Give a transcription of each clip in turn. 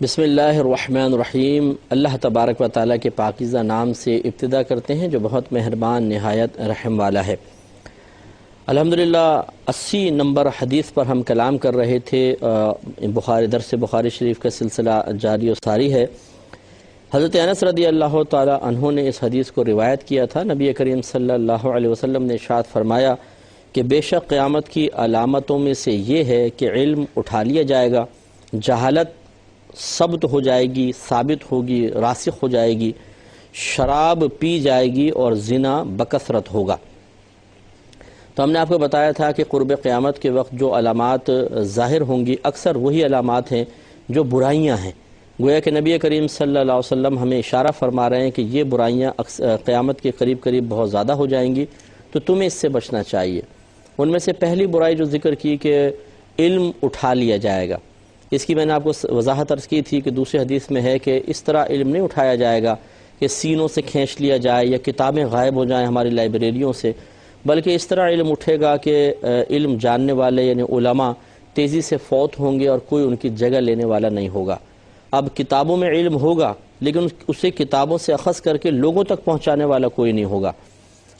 بسم اللہ الرحمن الرحیم۔ اللہ تبارک و تعالیٰ کے پاکیزہ نام سے ابتدا کرتے ہیں جو بہت مہربان نہایت رحم والا ہے۔ الحمدللہ 80 نمبر حدیث پر ہم کلام کر رہے تھے۔ درس بخاری شریف کا سلسلہ جاری و ساری ہے۔ حضرت انس رضی اللہ تعالیٰ عنہ نے اس حدیث کو روایت کیا تھا۔ نبی کریم صلی اللہ علیہ وسلم نے ارشاد فرمایا کہ بے شک قیامت کی علامتوں میں سے یہ ہے کہ علم اٹھا لیا جائے گا، جہالت ثبت ہو جائے گی، ثابت ہوگی، راسخ ہو جائے گی، شراب پی جائے گی اور زنا بکثرت ہوگا۔ تو ہم نے آپ کو بتایا تھا کہ قرب قیامت کے وقت جو علامات ظاہر ہوں گی اکثر وہی علامات ہیں جو برائیاں ہیں۔ گویا کہ نبی کریم صلی اللہ علیہ وسلم ہمیں اشارہ فرما رہے ہیں کہ یہ برائیاں قیامت کے قریب بہت زیادہ ہو جائیں گی، تو تمہیں اس سے بچنا چاہیے۔ ان میں سے پہلی برائی جو ذکر کی کہ علم اٹھا لیا جائے گا، اس کی میں نے آپ کو وضاحت عرض کی تھی کہ دوسری حدیث میں ہے کہ اس طرح علم نہیں اٹھایا جائے گا کہ سینوں سے کھینچ لیا جائے یا کتابیں غائب ہو جائیں ہماری لائبریریوں سے، بلکہ اس طرح علم اٹھے گا کہ علم جاننے والے یعنی علماء تیزی سے فوت ہوں گے اور کوئی ان کی جگہ لینے والا نہیں ہوگا۔ اب کتابوں میں علم ہوگا لیکن اسے کتابوں سے اخذ کر کے لوگوں تک پہنچانے والا کوئی نہیں ہوگا،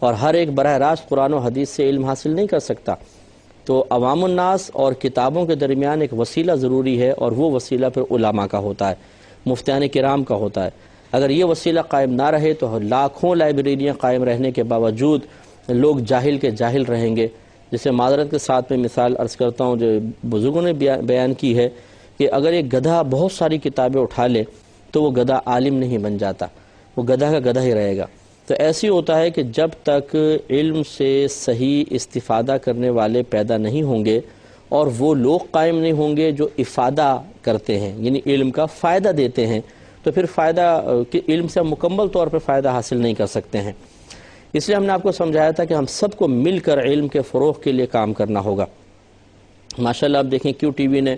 اور ہر ایک براہ راست قرآن و حدیث سے علم حاصل نہیں کر سکتا۔ تو عوام الناس اور کتابوں کے درمیان ایک وسیلہ ضروری ہے، اور وہ وسیلہ پھر علماء کا ہوتا ہے، مفتیان کرام کا ہوتا ہے۔ اگر یہ وسیلہ قائم نہ رہے تو لاکھوں لائبریریاں قائم رہنے کے باوجود لوگ جاہل کے جاہل رہیں گے۔ جسے معذرت کے ساتھ میں مثال عرض کرتا ہوں جو بزرگوں نے بیان کی ہے کہ اگر ایک گدھا بہت ساری کتابیں اٹھا لے تو وہ گدھا عالم نہیں بن جاتا، وہ گدھا کا گدھا ہی رہے گا۔ تو ایسی ہوتا ہے کہ جب تک علم سے صحیح استفادہ کرنے والے پیدا نہیں ہوں گے اور وہ لوگ قائم نہیں ہوں گے جو افادہ کرتے ہیں یعنی علم کا فائدہ دیتے ہیں، تو پھر علم سے ہم مکمل طور پر فائدہ حاصل نہیں کر سکتے ہیں۔ اس لیے ہم نے آپ کو سمجھایا تھا کہ ہم سب کو مل کر علم کے فروغ کے لیے کام کرنا ہوگا۔ ماشاءاللہ آپ دیکھیں کیو ٹی وی نے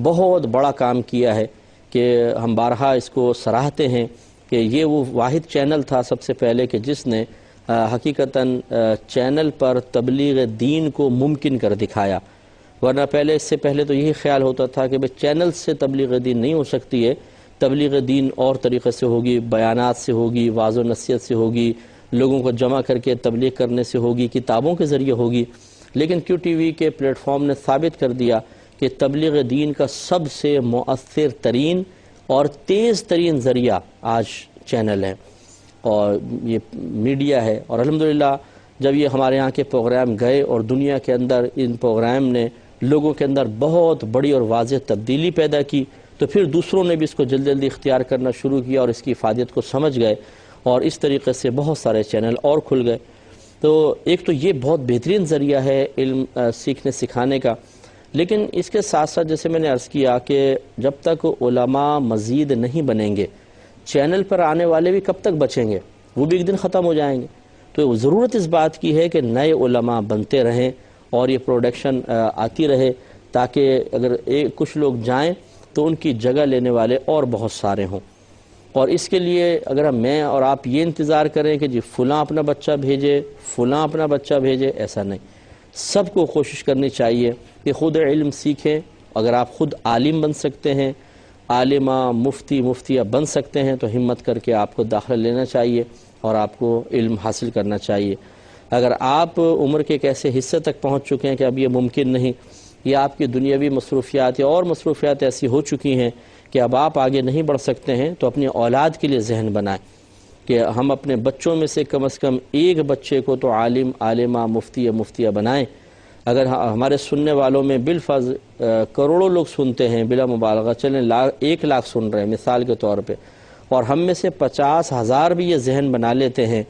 بہت بڑا کام کیا ہے کہ ہم بارہا اس کو سراہتے ہیں کہ یہ وہ واحد چینل تھا سب سے پہلے کہ جس نے حقیقتاً چینل پر تبلیغ دین کو ممکن کر دکھایا، ورنہ اس سے پہلے تو یہی خیال ہوتا تھا کہ چینل سے تبلیغ دین نہیں ہو سکتی ہے، تبلیغ دین اور طریقے سے ہوگی، بیانات سے ہوگی، واعظ و نصیحت سے ہوگی، لوگوں کو جمع کر کے تبلیغ کرنے سے ہوگی، کتابوں کے ذریعے ہوگی۔ لیکن کیو ٹی وی کے پلیٹ فارم نے ثابت کر دیا کہ تبلیغ دین کا سب سے مؤثر ترین اور تیز ترین ذریعہ آج چینل ہے اور یہ میڈیا ہے۔ اور الحمدللہ جب یہ ہمارے یہاں کے پروگرام گئے اور دنیا کے اندر ان پروگرام نے لوگوں کے اندر بہت بڑی اور واضح تبدیلی پیدا کی، تو پھر دوسروں نے بھی اس کو جلدی اختیار کرنا شروع کیا اور اس کی افادیت کو سمجھ گئے، اور اس طریقے سے بہت سارے چینل اور کھل گئے۔ تو ایک تو یہ بہت بہترین ذریعہ ہے علم سیکھنے سکھانے کا، لیکن اس کے ساتھ ساتھ جیسے میں نے عرض کیا کہ جب تک علماء مزید نہیں بنیں گے، چینل پر آنے والے بھی کب تک بچیں گے، وہ بھی ایک دن ختم ہو جائیں گے۔ تو ضرورت اس بات کی ہے کہ نئے علماء بنتے رہیں اور یہ پروڈکشن آتی رہے، تاکہ اگر کچھ لوگ جائیں تو ان کی جگہ لینے والے اور بہت سارے ہوں۔ اور اس کے لیے اگر میں اور آپ یہ انتظار کریں کہ جی فلاں اپنا بچہ بھیجے، فلاں اپنا بچہ بھیجے، ایسا نہیں۔ سب کو کوشش کرنی چاہیے کہ خود علم سیکھیں۔ اگر آپ خود عالم بن سکتے ہیں، عالمہ مفتیہ بن سکتے ہیں، تو ہمت کر کے آپ کو داخلہ لینا چاہیے اور آپ کو علم حاصل کرنا چاہیے۔ اگر آپ عمر کے ایک ایسے حصے تک پہنچ چکے ہیں کہ اب یہ ممکن نہیں، یا آپ کی دنیاوی مصروفیات یا اور مصروفیات ایسی ہو چکی ہیں کہ اب آپ آگے نہیں بڑھ سکتے ہیں، تو اپنی اولاد کے لیے ذہن بنائیں کہ ہم اپنے بچوں میں سے کم از کم ایک بچے کو تو عالم، عالمہ، مفتیہ بنائیں۔ اگر ہمارے سننے والوں میں بالفرض کروڑوں لوگ سنتے ہیں، بلا مبالغہ چلیں 1 لاکھ سن رہے ہیں مثال کے طور پہ، اور ہم میں سے 50,000 بھی یہ ذہن بنا لیتے ہیں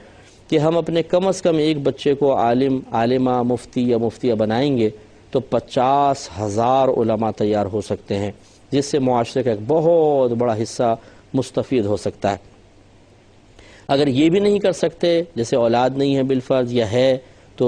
کہ ہم اپنے کم از کم ایک بچے کو عالم، عالمہ، مفتیہ بنائیں گے، تو 50,000 علماء تیار ہو سکتے ہیں، جس سے معاشرے کا ایک بہت بڑا حصہ مستفید ہو سکتا ہے۔ اگر یہ بھی نہیں کر سکتے، جیسے اولاد نہیں ہے بالفرض یا ہے تو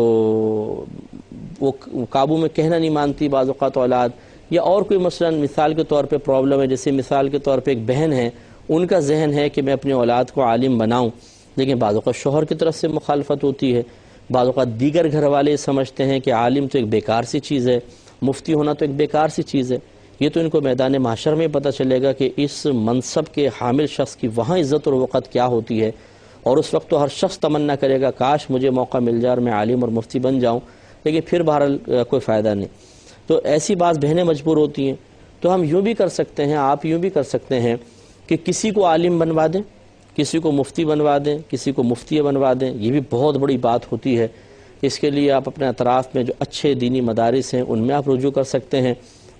وہ قابو میں کہنا نہیں مانتی بعض اوقات اولاد، یا اور کوئی مثلا مثال کے طور پہ پرابلم ہے، جیسے مثال کے طور پہ ایک بہن ہے، ان کا ذہن ہے کہ میں اپنے اولاد کو عالم بناؤں، لیکن بعض اوقات شوہر کی طرف سے مخالفت ہوتی ہے، بعض اوقات دیگر گھر والے سمجھتے ہیں کہ عالم تو ایک بیکار سی چیز ہے، مفتی ہونا تو ایک بیکار سی چیز ہے۔ یہ تو ان کو میدان محشر میں پتہ چلے گا کہ اس منصب کے حامل شخص کی وہاں عزت اور وقت کیا ہوتی ہے، اور اس وقت تو ہر شخص تمنا کرے گا کاش مجھے موقع مل جائے اور میں عالم اور مفتی بن جاؤں، لیکن پھر بہرحال کوئی فائدہ نہیں۔ تو ایسی بعض بہنیں مجبور ہوتی ہیں، تو ہم یوں بھی کر سکتے ہیں، آپ یوں بھی کر سکتے ہیں کہ کسی کو عالم بنوا دیں، کسی کو مفتی بنوا دیں، کسی کو مفتیہ بنوا دیں، یہ بھی بہت بڑی بات ہوتی ہے۔ اس کے لیے آپ اپنے اطراف میں جو اچھے دینی مدارس ہیں ان میں آپ رجوع کر سکتے ہیں،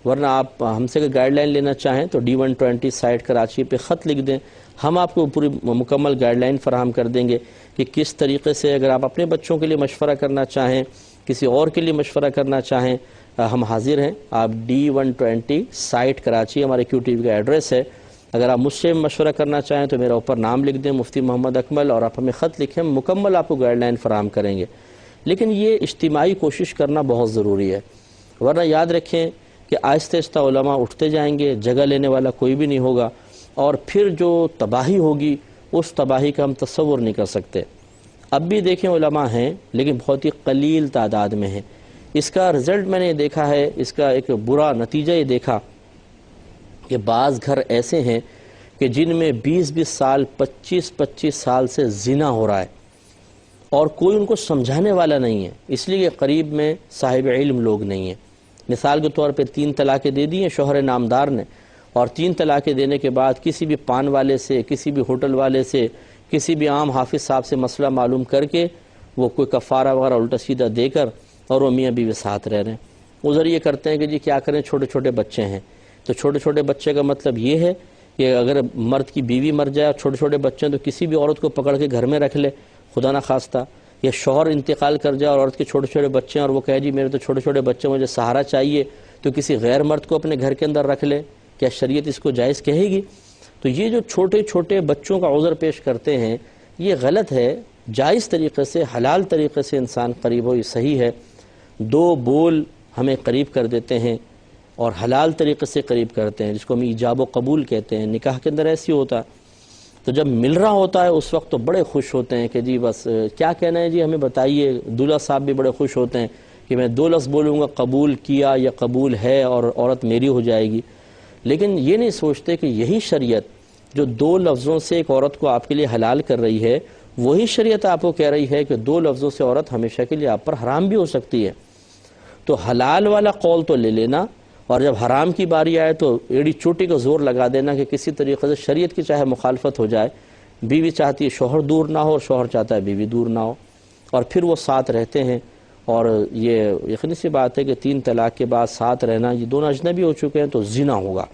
ورنہ آپ ہم سے گائیڈ لائن لینا چاہیں تو D120 سائٹ کراچی پہ خط لکھ دیں، ہم آپ کو پوری مکمل گائیڈ لائن فراہم کر دیں گے کہ کس طریقے سے، اگر آپ اپنے بچوں کے لیے مشورہ کرنا چاہیں، کسی اور کے لیے مشورہ کرنا چاہیں، ہم حاضر ہیں۔ آپ D120 سائٹ کراچی ہمارے QTV کا ایڈریس ہے، اگر آپ مجھ سے مشورہ کرنا چاہیں تو میرا اوپر نام لکھ دیں مفتی محمد اکمل، اور آپ ہمیں خط لکھیں، مکمل آپ کو گائیڈ لائن فراہم کریں گے۔ لیکن یہ اجتماعی کوشش کرنا بہت ضروری ہے، ورنہ یاد رکھیں کہ آہستہ آہستہ علماء اٹھتے جائیں گے، جگہ لینے والا کوئی بھی نہیں ہوگا، اور پھر جو تباہی ہوگی اس تباہی کا ہم تصور نہیں کر سکتے۔ اب بھی دیکھیں علماء ہیں لیکن بہت ہی قلیل تعداد میں ہیں۔ اس کا رزلٹ میں نے دیکھا ہے، اس کا ایک برا نتیجہ یہ دیکھا کہ بعض گھر ایسے ہیں کہ جن میں 20 سال 25 سال سے زنا ہو رہا ہے، اور کوئی ان کو سمجھانے والا نہیں ہے، اس لیے کہ قریب میں صاحب علم لوگ نہیں ہیں۔ مثال کے طور پہ 3 طلاقیں دے دی ہیں شوہر نامدار نے، اور 3 طلاقیں دینے کے بعد کسی بھی پان والے سے، کسی بھی ہوٹل والے سے، کسی بھی عام حافظ صاحب سے مسئلہ معلوم کر کے وہ کوئی کفارہ وغیرہ الٹا سیدھا دے کر، اور وہ میاں بیوی ساتھ رہ رہے ہیں۔ ادھر یہ کرتے ہیں کہ جی کیا کریں، چھوٹے چھوٹے بچے ہیں، تو چھوٹے چھوٹے بچے کا مطلب یہ ہے کہ اگر مرد کی بیوی مر جائے اور چھوٹے چھوٹے بچے ہیں تو کسی بھی عورت کو پکڑ کے گھر میں رکھ لے، خدا نخواستہ، یا شوہر انتقال کر جائے اور عورت کے چھوٹے چھوٹے بچے ہیں اور وہ کہے جی میرے تو چھوٹے چھوٹے بچے، مجھے سہارا چاہیے، تو کسی غیر مرد کو اپنے گھر کے اندر رکھ لے، کیا شریعت اس کو جائز کہے گی؟ تو یہ جو چھوٹے چھوٹے بچوں کا عذر پیش کرتے ہیں یہ غلط ہے۔ جائز طریقے سے، حلال طریقے سے انسان قریب ہو، یہ صحیح ہے۔ 2 بول ہمیں قریب کر دیتے ہیں اور حلال طریقے سے قریب کرتے ہیں، جس کو ہم ایجاب و قبول کہتے ہیں۔ نکاح کے اندر ایسی ہوتا ہے، تو جب مل رہا ہوتا ہے اس وقت تو بڑے خوش ہوتے ہیں کہ جی بس کیا کہنا ہے جی ہمیں بتائیے۔ دولہا صاحب بھی بڑے خوش ہوتے ہیں کہ میں 2 لفظ بولوں گا، قبول کیا یا قبول ہے، اور عورت میری ہو جائے گی۔ لیکن یہ نہیں سوچتے کہ یہی شریعت جو 2 لفظوں سے ایک عورت کو آپ کے لیے حلال کر رہی ہے، وہی شریعت آپ کو کہہ رہی ہے کہ 2 لفظوں سے عورت ہمیشہ کے لیے آپ پر حرام بھی ہو سکتی ہے۔ تو حلال والا قول تو لے لینا، اور جب حرام کی باری آئے تو ایڑی چوٹی کا زور لگا دینا کہ کسی طریقے سے شریعت کی چاہے مخالفت ہو جائے، بیوی چاہتی ہے شوہر دور نہ ہو اور شوہر چاہتا ہے بیوی دور نہ ہو، اور پھر وہ ساتھ رہتے ہیں۔ اور یہ یقینی سی بات ہے کہ 3 طلاق کے بعد ساتھ رہنا، یہ دونوں اجنبی ہو چکے ہیں تو زنا ہوگا،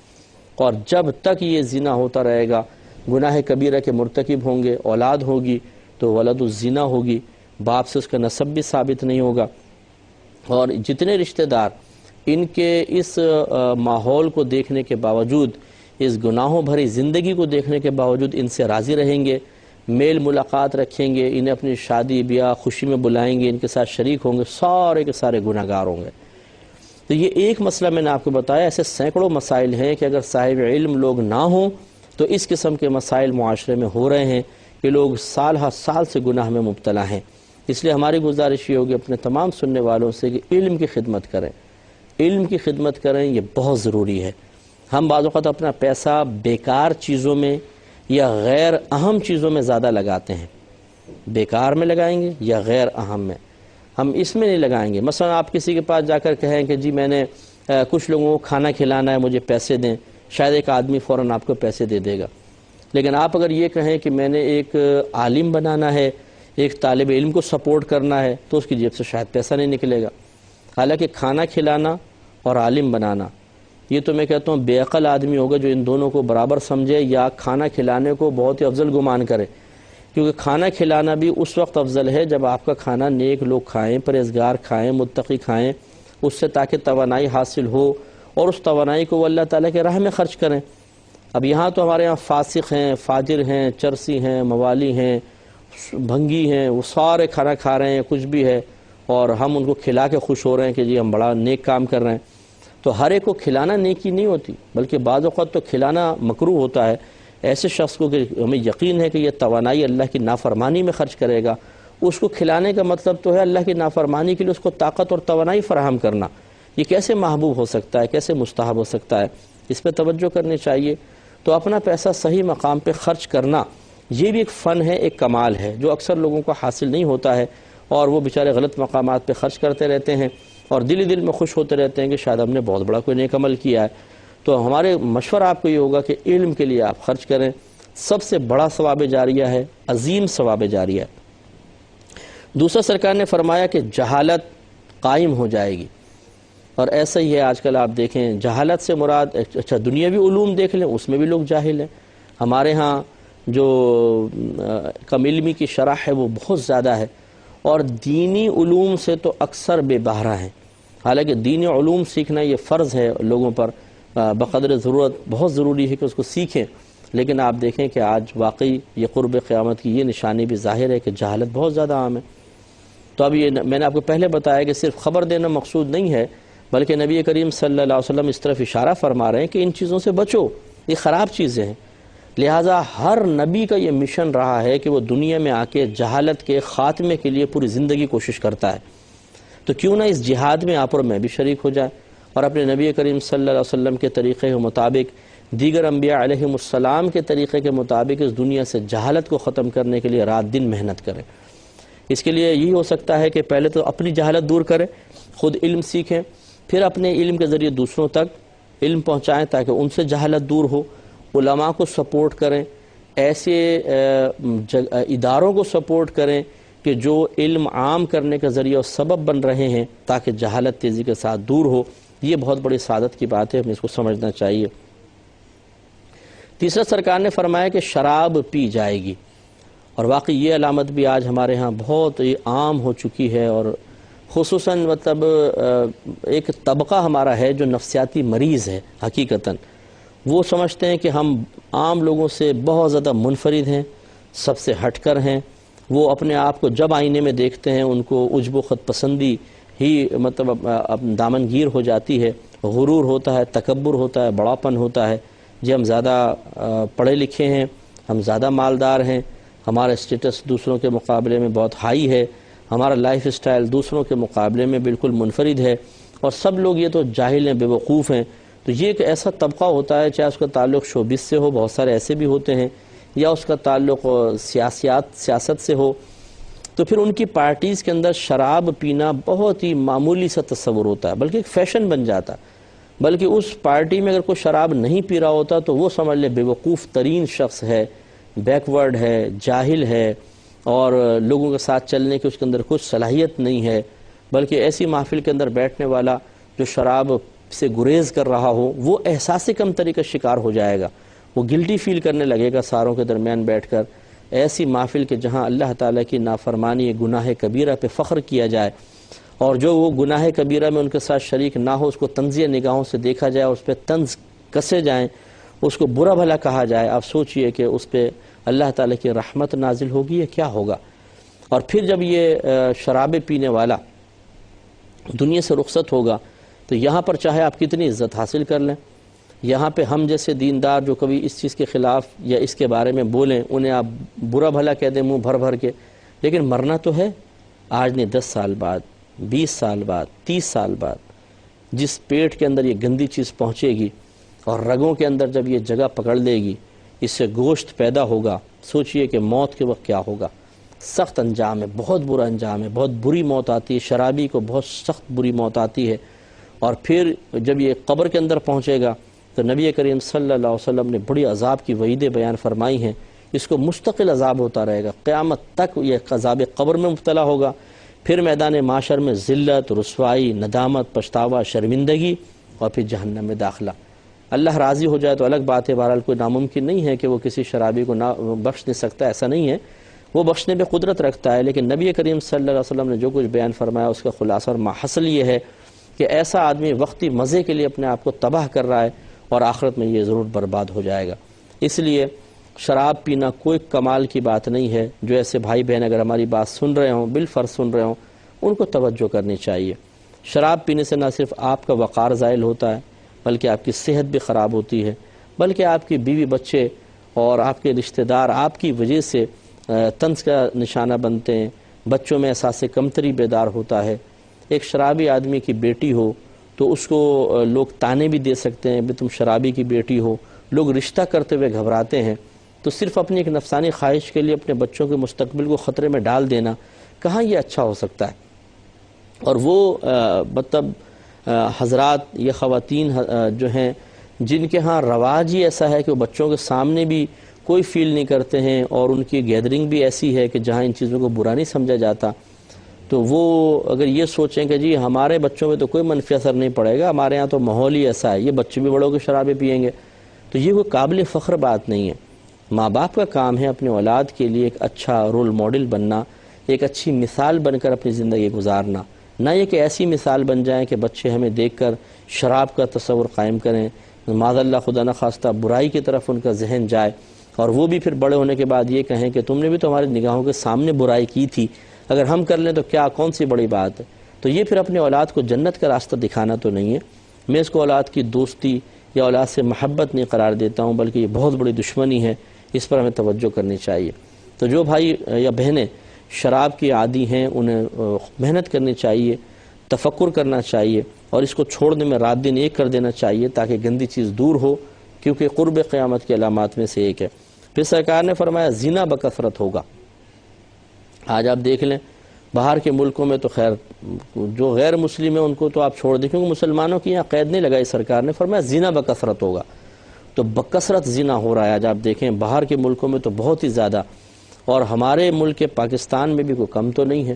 اور جب تک یہ زنا ہوتا رہے گا، گناہ کبیرہ کے مرتکب ہوں گے، اولاد ہوگی تو ولد الزنا ہوگی، باپ سے اس کا نسب بھی ثابت نہیں ہوگا۔ اور جتنے رشتہ دار ان کے اس ماحول کو دیکھنے کے باوجود، اس گناہوں بھری زندگی کو دیکھنے کے باوجود ان سے راضی رہیں گے، میل ملاقات رکھیں گے، انہیں اپنی شادی بیاہ خوشی میں بلائیں گے، ان کے ساتھ شریک ہوں گے، سارے کے سارے گناہ گار ہوں گے۔ تو یہ ایک مسئلہ میں نے آپ کو بتایا، ایسے سینکڑوں مسائل ہیں کہ اگر صاحب علم لوگ نہ ہوں تو اس قسم کے مسائل معاشرے میں ہو رہے ہیں کہ لوگ سال ہر سال سے گناہ میں مبتلا ہیں۔ اس لیے ہماری گزارش یہ ہوگی اپنے تمام سننے والوں سے کہ علم کی خدمت کریں، علم کی خدمت کریں، یہ بہت ضروری ہے۔ ہم بعض اوقات اپنا پیسہ بیکار چیزوں میں یا غیر اہم چیزوں میں زیادہ لگاتے ہیں۔ بیکار میں لگائیں گے یا غیر اہم میں؟ ہم اس میں نہیں لگائیں گے۔ مثلا آپ کسی کے پاس جا کر کہیں کہ جی میں نے کچھ لوگوں کو کھانا کھلانا ہے، مجھے پیسے دیں، شاید ایک آدمی فوراً آپ کو پیسے دے دے گا۔ لیکن آپ اگر یہ کہیں کہ میں نے ایک عالم بنانا ہے، ایک طالب علم کو سپورٹ کرنا ہے، تو اس کی جیب سے شاید پیسہ نہیں نکلے گا۔ حالانکہ کھانا کھلانا اور عالم بنانا، یہ تو میں کہتا ہوں بے عقل آدمی ہوگا جو ان دونوں کو برابر سمجھے یا کھانا کھلانے کو بہت ہی افضل گمان کرے، کیونکہ کھانا کھلانا بھی اس وقت افضل ہے جب آپ کا کھانا نیک لوگ کھائیں، پرہیزگار کھائیں، متقی کھائیں، اس سے تاکہ توانائی حاصل ہو اور اس توانائی کو وہ اللہ تعالیٰ کے راہ میں خرچ کریں۔ اب یہاں تو ہمارے یہاں فاسق ہیں، فاجر ہیں، چرسی ہیں، موالی ہیں، بھنگی ہیں، وہ سارے کھانا کھا رہے ہیں، کچھ بھی ہے، اور ہم ان کو کھلا کے خوش ہو رہے ہیں کہ جی ہم بڑا نیک کام کر رہے ہیں۔ تو ہر ایک کو کھلانا نیکی نہیں ہوتی، بلکہ بعض اوقات تو کھلانا مکروہ ہوتا ہے۔ ایسے شخص کو کہ ہمیں یقین ہے کہ یہ توانائی اللہ کی نافرمانی میں خرچ کرے گا، اس کو کھلانے کا مطلب تو ہے اللہ کی نافرمانی کے لیے اس کو طاقت اور توانائی فراہم کرنا، یہ کیسے محبوب ہو سکتا ہے، کیسے مستحب ہو سکتا ہے، اس پہ توجہ کرنی چاہیے۔ تو اپنا پیسہ صحیح مقام پہ خرچ کرنا یہ بھی ایک فن ہے، ایک کمال ہے جو اکثر لوگوں کو حاصل نہیں ہوتا ہے، اور وہ بیچارے غلط مقامات پہ خرچ کرتے رہتے ہیں اور دل ہی دل میں خوش ہوتے رہتے ہیں کہ شاید ہم نے بہت بڑا کوئی نیک عمل کیا ہے۔ تو ہمارے مشورہ آپ کو یہ ہوگا کہ علم کے لیے آپ خرچ کریں، سب سے بڑا ثواب جاریہ ہے، عظیم ثواب جاریہ ہے۔ دوسرا سرکار نے فرمایا کہ جہالت قائم ہو جائے گی، اور ایسا ہی ہے آج کل آپ دیکھیں، جہالت سے مراد اچھا دنیاوی علوم دیکھ لیں، اس میں بھی لوگ جاہل ہیں۔ ہمارے ہاں جو کم علمی کی شرح ہے وہ بہت زیادہ ہے، اور دینی علوم سے تو اکثر بے بہرہ ہیں۔ حالانکہ دینی علوم سیکھنا یہ فرض ہے لوگوں پر، بقدر ضرورت بہت ضروری ہے کہ اس کو سیکھیں، لیکن آپ دیکھیں کہ آج واقعی یہ قرب قیامت کی یہ نشانی بھی ظاہر ہے کہ جہالت بہت زیادہ عام ہے۔ تو اب یہ میں نے آپ کو پہلے بتایا کہ صرف خبر دینا مقصود نہیں ہے، بلکہ نبی کریم صلی اللہ علیہ وسلم اس طرف اشارہ فرما رہے ہیں کہ ان چیزوں سے بچو، یہ خراب چیزیں ہیں۔ لہٰذا ہر نبی کا یہ مشن رہا ہے کہ وہ دنیا میں آ کے جہالت کے خاتمے کے لیے پوری زندگی کوشش کرتا ہے۔ تو کیوں نہ اس جہاد میں آپ اور میں بھی شریک ہو جائیں اور اپنے نبی کریم صلی اللہ علیہ وسلم کے طریقے کے مطابق، دیگر انبیاء علیہم السلام کے طریقے کے مطابق اس دنیا سے جہالت کو ختم کرنے کے لیے رات دن محنت کریں۔ اس کے لیے یہی ہو سکتا ہے کہ پہلے تو اپنی جہالت دور کریں، خود علم سیکھیں، پھر اپنے علم کے ذریعے دوسروں تک علم پہنچائیں تاکہ ان سے جہالت دور ہو۔ علماء کو سپورٹ کریں، ایسے اداروں کو سپورٹ کریں کہ جو علم عام کرنے کا ذریعہ اور سبب بن رہے ہیں تاکہ جہالت تیزی کے ساتھ دور ہو۔ یہ بہت بڑی سعادت کی بات ہے، ہمیں اس کو سمجھنا چاہیے۔ تیسرا سرکار نے فرمایا کہ شراب پی جائے گی، اور واقعی یہ علامت بھی آج ہمارے ہاں بہت عام ہو چکی ہے، اور خصوصاً مطلب ایک طبقہ ہمارا ہے جو نفسیاتی مریض ہے حقیقتاً۔ وہ سمجھتے ہیں کہ ہم عام لوگوں سے بہت زیادہ منفرد ہیں، سب سے ہٹ کر ہیں۔ وہ اپنے آپ کو جب آئینے میں دیکھتے ہیں ان کو عجب و خود پسندی ہی مطلب دامنگیر ہو جاتی ہے، غرور ہوتا ہے، تکبر ہوتا ہے، بڑاپن ہوتا ہے۔ جی ہم زیادہ پڑھے لکھے ہیں، ہم زیادہ مالدار ہیں، ہمارا اسٹیٹس دوسروں کے مقابلے میں بہت ہائی ہے، ہمارا لائف اسٹائل دوسروں کے مقابلے میں بالکل منفرد ہے، اور سب لوگ یہ تو جاہل ہیں، بے وقوف ہیں۔ تو یہ ایک ایسا طبقہ ہوتا ہے، چاہے اس کا تعلق شوبز سے ہو، بہت سارے ایسے بھی ہوتے ہیں، یا اس کا تعلق سیاست سے ہو، تو پھر ان کی پارٹیز کے اندر شراب پینا بہت ہی معمولی سا تصور ہوتا ہے، بلکہ ایک فیشن بن جاتا ہے۔ بلکہ اس پارٹی میں اگر کوئی شراب نہیں پی رہا ہوتا تو وہ سمجھ لے بے وقوف ترین شخص ہے، بیکورڈ ہے، جاہل ہے، اور لوگوں کے ساتھ چلنے کی اس کے اندر کچھ صلاحیت نہیں ہے۔ بلکہ ایسی محفل کے اندر بیٹھنے والا جو شراب سے گریز کر رہا ہو وہ احساس کمتری کا شکار ہو جائے گا، وہ گلٹی فیل کرنے لگے گا ساروں کے درمیان بیٹھ کر۔ ایسی محفل کے جہاں اللہ تعالیٰ کی نافرمانی گناہ کبیرہ پہ فخر کیا جائے، اور جو وہ گناہ کبیرہ میں ان کے ساتھ شریک نہ ہو اس کو طنزیہ نگاہوں سے دیکھا جائے، اس پہ طنز کسے جائیں، اس کو برا بھلا کہا جائے، آپ سوچئے کہ اس پہ اللہ تعالیٰ کی رحمت نازل ہوگی یا کیا ہوگا۔ اور پھر جب یہ شرابیں پینے والا دنیا سے رخصت ہوگا تو یہاں پر چاہے آپ کتنی عزت حاصل کر لیں، یہاں پہ ہم جیسے دیندار جو کبھی اس چیز کے خلاف یا اس کے بارے میں بولیں انہیں آپ برا بھلا کہہ دیں منہ بھر بھر کے، لیکن مرنا تو ہے آج نہیں، 10 سال بعد، 20 سال بعد، 30 سال بعد۔ جس پیٹ کے اندر یہ گندی چیز پہنچے گی اور رگوں کے اندر جب یہ جگہ پکڑ لے گی، اس سے گوشت پیدا ہوگا، سوچئے کہ موت کے وقت کیا ہوگا۔ سخت انجام ہے، بہت برا انجام ہے، بہت بری موت آتی ہے، شرابی کو بہت سخت بری موت آتی ہے۔ اور پھر جب یہ قبر کے اندر پہنچے گا تو نبی کریم صلی اللہ علیہ وسلم نے بڑی عذاب کی وعیدیں بیان فرمائی ہیں، اس کو مستقل عذاب ہوتا رہے گا، قیامت تک یہ عذاب قبر میں مبتلا ہوگا، پھر میدان معاشر میں ذلت، رسوائی، ندامت، پچھتاوا، شرمندگی، اور پھر جہنم میں داخلہ۔ اللہ راضی ہو جائے تو الگ بات ہے، بہرحال کوئی ناممکن نہیں ہے کہ وہ کسی شرابی کو نہ بخش نہیں سکتا، ایسا نہیں ہے، وہ بخشنے پہ قدرت رکھتا ہے۔ لیکن نبی کریم صلی اللہ علیہ وسلم نے جو کچھ بیان فرمایا اس کا خلاصہ اور محصل یہ ہے کہ ایسا آدمی وقتی مزے کے لیے اپنے آپ کو تباہ کر رہا ہے اور آخرت میں یہ ضرور برباد ہو جائے گا۔ اس لیے شراب پینا کوئی کمال کی بات نہیں ہے۔ جو ایسے بھائی بہن اگر ہماری بات سن رہے ہوں، بالفرض سن رہے ہوں، ان کو توجہ کرنی چاہیے۔ شراب پینے سے نہ صرف آپ کا وقار زائل ہوتا ہے بلکہ آپ کی صحت بھی خراب ہوتی ہے، بلکہ آپ کی بیوی بچے اور آپ کے رشتہ دار آپ کی وجہ سے طنز کا نشانہ بنتے ہیں، بچوں میں احساس کمتری بیدار ہوتا ہے۔ ایک شرابی آدمی کی بیٹی ہو تو اس کو لوگ تانے بھی دے سکتے ہیں، تم شرابی کی بیٹی ہو، لوگ رشتہ کرتے ہوئے گھبراتے ہیں، تو صرف اپنی ایک نفسانی خواہش کے لیے اپنے بچوں کے مستقبل کو خطرے میں ڈال دینا کہاں یہ اچھا ہو سکتا ہے؟ اور وہ مطلب حضرات یا خواتین جو ہیں جن کے ہاں رواج ہی ایسا ہے کہ وہ بچوں کے سامنے بھی کوئی فیل نہیں کرتے ہیں، اور ان کی گیدرنگ بھی ایسی ہے کہ جہاں ان چیزوں کو برا نہیں سمجھا جاتا، تو وہ اگر یہ سوچیں کہ جی ہمارے بچوں میں تو کوئی منفی اثر نہیں پڑے گا، ہمارے ہاں تو ماحول ہی ایسا ہے، یہ بچے بھی بڑوں کے شرابیں پئیں گے، تو یہ کوئی قابل فخر بات نہیں ہے۔ ماں باپ کا کام ہے اپنے اولاد کے لیے ایک اچھا رول ماڈل بننا، ایک اچھی مثال بن کر اپنی زندگی گزارنا، نہ یہ کہ ایسی مثال بن جائیں کہ بچے ہمیں دیکھ کر شراب کا تصور قائم کریں، معاذ اللہ خدا نخواستہ برائی کی طرف ان کا ذہن جائے، اور وہ بھی پھر بڑے ہونے کے بعد یہ کہیں کہ تم نے بھی تو ہماری نگاہوں کے سامنے برائی کی تھی، اگر ہم کر لیں تو کون سی بڑی بات ہے؟ تو یہ پھر اپنے اولاد کو جنت کا راستہ دکھانا تو نہیں ہے۔ میں اس کو اولاد کی دوستی یا اولاد سے محبت نہیں قرار دیتا ہوں، بلکہ یہ بہت بڑی دشمنی ہے، اس پر ہمیں توجہ کرنی چاہیے۔ تو جو بھائی یا بہنیں شراب کی عادی ہیں انہیں محنت کرنی چاہیے، تفکر کرنا چاہیے، اور اس کو چھوڑنے میں رات دن ایک کر دینا چاہیے تاکہ گندی چیز دور ہو، کیونکہ قرب قیامت کی علامات میں سے ایک ہے۔ پھر سرکار نے فرمایا زنا بکثرت ہوگا۔ آج آپ دیکھ لیں باہر کے ملکوں میں تو خیر جو غیر مسلم ہیں ان کو تو آپ چھوڑ دیں، کیونکہ مسلمانوں کی یہاں قید نہیں لگائی سرکار نے، فرمایا زنا بکثرت ہوگا، تو بکثرت زنا ہو رہا ہے۔ آج آپ دیکھیں باہر کے ملکوں میں تو بہت ہی زیادہ، اور ہمارے ملک کے پاکستان میں بھی کوئی کم تو نہیں ہے،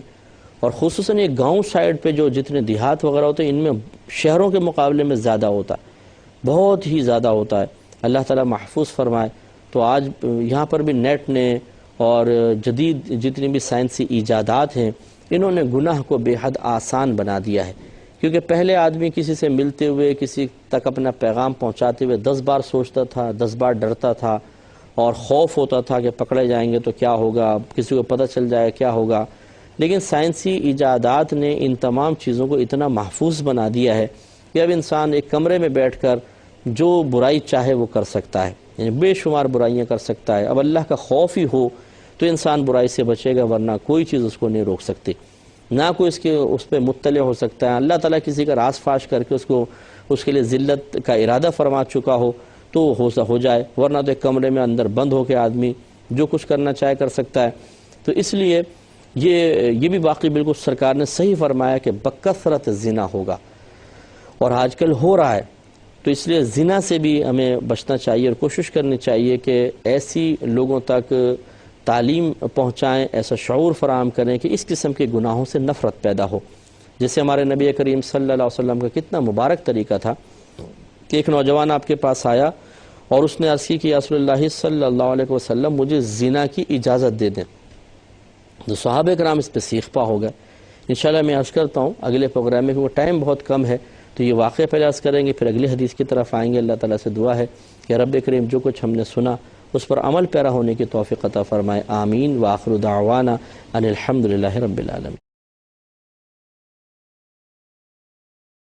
اور خصوصاً یہ گاؤں سائڈ پہ جو جتنے دیہات وغیرہ ہوتے ہیں ان میں شہروں کے مقابلے میں زیادہ ہوتا ہے، بہت ہی زیادہ ہوتا ہے، اللہ تعالیٰ محفوظ فرمائے۔ تو آج یہاں پر بھی نیٹ نے اور جدید جتنی بھی سائنسی ایجادات ہیں انہوں نے گناہ کو بے حد آسان بنا دیا ہے، کیونکہ پہلے آدمی کسی سے ملتے ہوئے کسی تک اپنا پیغام پہنچاتے ہوئے 10 بار سوچتا تھا، 10 بار ڈرتا تھا، اور خوف ہوتا تھا کہ پکڑے جائیں گے تو کیا ہوگا، کسی کو پتہ چل جائے کیا ہوگا۔ لیکن سائنسی ایجادات نے ان تمام چیزوں کو اتنا محفوظ بنا دیا ہے کہ اب انسان ایک کمرے میں بیٹھ کر جو برائی چاہے وہ کر سکتا ہے، یعنی بے شمار برائیاں کر سکتا ہے۔ اب اللہ کا خوف ہی ہو تو انسان برائی سے بچے گا، ورنہ کوئی چیز اس کو نہیں روک سکتی، نہ کوئی اس پہ مطلع ہو سکتا ہے۔ اللہ تعالیٰ کسی کا راز فاش کر کے اس کے لیے ذلت کا ارادہ فرما چکا ہو تو ہو جائے، ورنہ تو ایک کمرے میں اندر بند ہو کے آدمی جو کچھ کرنا چاہے کر سکتا ہے۔ تو اس لیے یہ بھی واقعی بالکل سرکار نے صحیح فرمایا کہ بکثرت زنا ہوگا، اور آج کل ہو رہا ہے، تو اس لیے زنا سے بھی ہمیں بچنا چاہیے اور کوشش کرنی چاہیے کہ ایسی لوگوں تک تعلیم پہنچائیں، ایسا شعور فراہم کریں کہ اس قسم کے گناہوں سے نفرت پیدا ہو۔ جیسے ہمارے نبی کریم صلی اللہ علیہ وسلم کا کتنا مبارک طریقہ تھا کہ ایک نوجوان آپ کے پاس آیا اور اس نے عرض کی کہ یا رسول اللہ صلی اللہ علیہ وسلم مجھے زنا کی اجازت دے دیں، تو صحابہ کرام اس پہ سیخ پا ہو گئے۔ انشاءاللہ میں عرض کرتا ہوں اگلے پروگرام میں، کیونکہ ٹائم بہت کم ہے، تو یہ واقعہ پہلے عرض کریں گے، پھر اگلی حدیث کی طرف آئیں گے۔ اللہ تعالیٰ سے دعا ہے کہ رب کریم جو کچھ ہم نے سنا اس پر عمل پیرا ہونے کی توفیق عطا فرمائے، آمین۔ وآخر دعوانا ان الحمدللہ رب العالمین۔